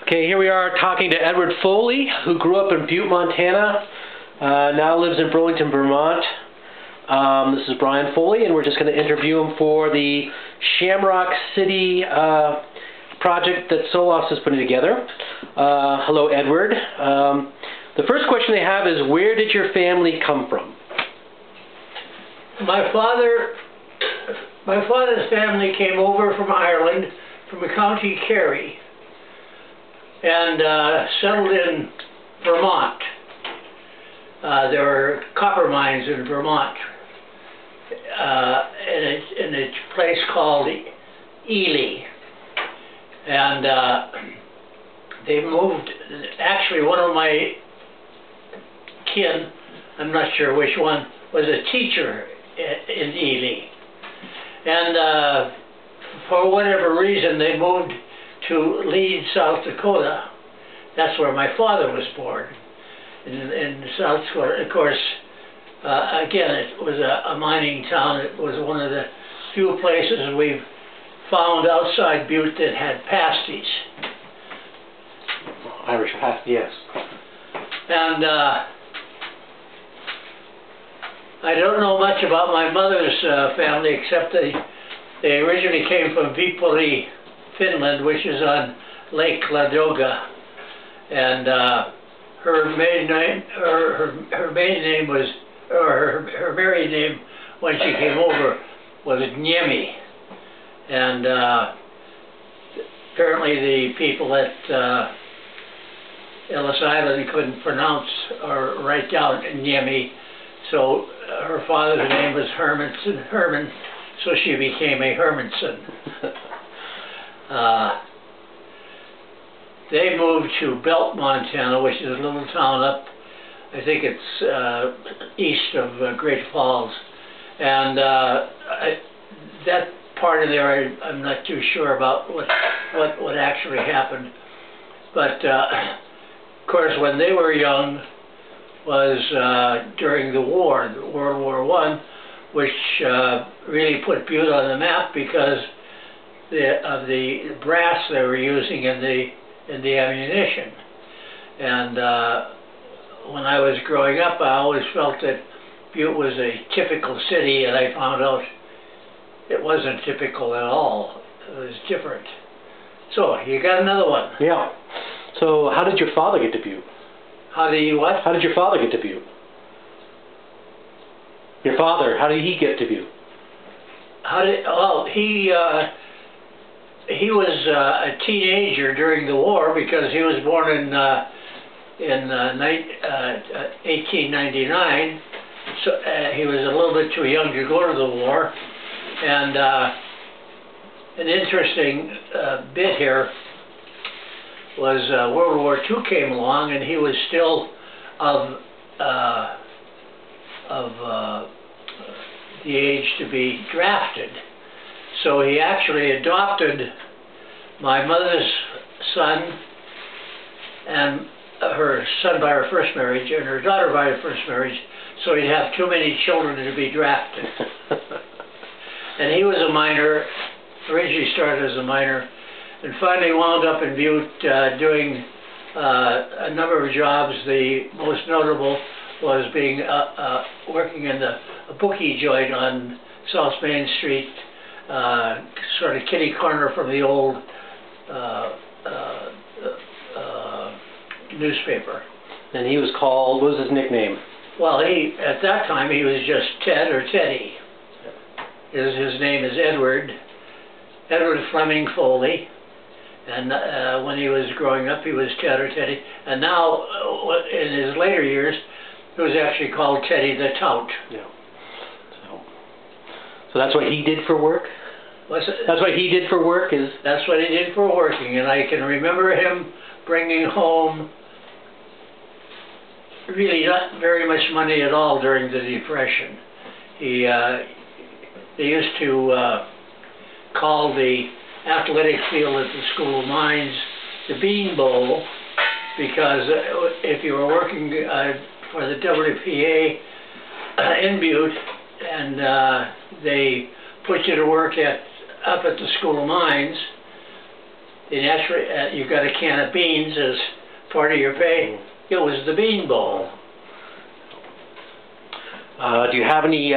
Okay, here we are talking to Edward Foley, who grew up in Butte, Montana, now lives in Burlington, Vermont. This is Brian Foley, and we're just going to interview him for the Shamrock City project that SOLAS is putting together. Hello, Edward. The first question they have is, where did your family come from? My father's family came over from Ireland, from the County Kerry, and settled in Vermont. There were copper mines in Vermont, in a place called Ely. And they moved, actually one of my kin, I'm not sure which one, was a teacher in Ely. And for whatever reason, they moved to Leeds, South Dakota. That's where my father was born, in South Dakota. Of course, again, it was a mining town. It was one of the few places we've found outside Butte that had pasties. Irish pasty, yes. And I don't know much about my mother's family, except they originally came from Viipuri, Finland, which is on Lake Ladoga. And her maiden name, her maiden name was, or her married name when she came over was Niemi. And apparently the people at Ellis Island couldn't pronounce or write down Niemi, so her father's name was Herman, so she became a Hermanson. They moved to Butte, Montana, which is a little town up, I think it's east of Great Falls. And that part of there, I'm not too sure about what actually happened. But of course, when they were young was during the war, World War I, which really put Butte on the map because of the brass they were using in the ammunition. And when I was growing up, I always felt that Butte was a typical city, and I found out it wasn't typical at all. It was different. So, you got another one. Yeah. So, how did your father get to Butte? How did you what? How did your father get to Butte? Your father, how did he get to Butte? Well, he was a teenager during the war because he was born in 1899. So he was a little bit too young to go to the war. And an interesting bit here was World War II came along, and he was still of the age to be drafted. So he actually adopted my mother's son, and her son by her first marriage, and her daughter by her first marriage, so he'd have too many children to be drafted. And he was a miner, originally started as a miner, and finally wound up in Butte doing a number of jobs. The most notable was being working in a bookie joint on South Main Street, sort of kitty corner from the old newspaper. And he was called, what was his nickname? Well, at that time he was just Ted or Teddy. His name is Edward Fleming Foley. And when he was growing up, he was Ted or Teddy. And now, in his later years, he was actually called Teddy the Tout. Yeah. So that's what he did for work? That's what he did for work? That's what he did for working. And I can remember him bringing home really not very much money at all during the Depression. They used to call the athletic field at the School of Mines the Bean Bowl, because if you were working for the WPA in Butte and they put you to work up at the School of Mines, you got a can of beans as part of your pay. It was the bean bowl. Do you have any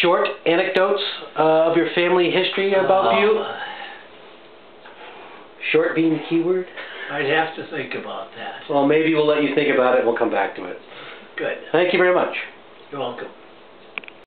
short anecdotes of your family history about Butte? Short being the key word? I'd have to think about that. Well, maybe we'll let you think about it and we'll come back to it. Good. Thank you very much. You're welcome.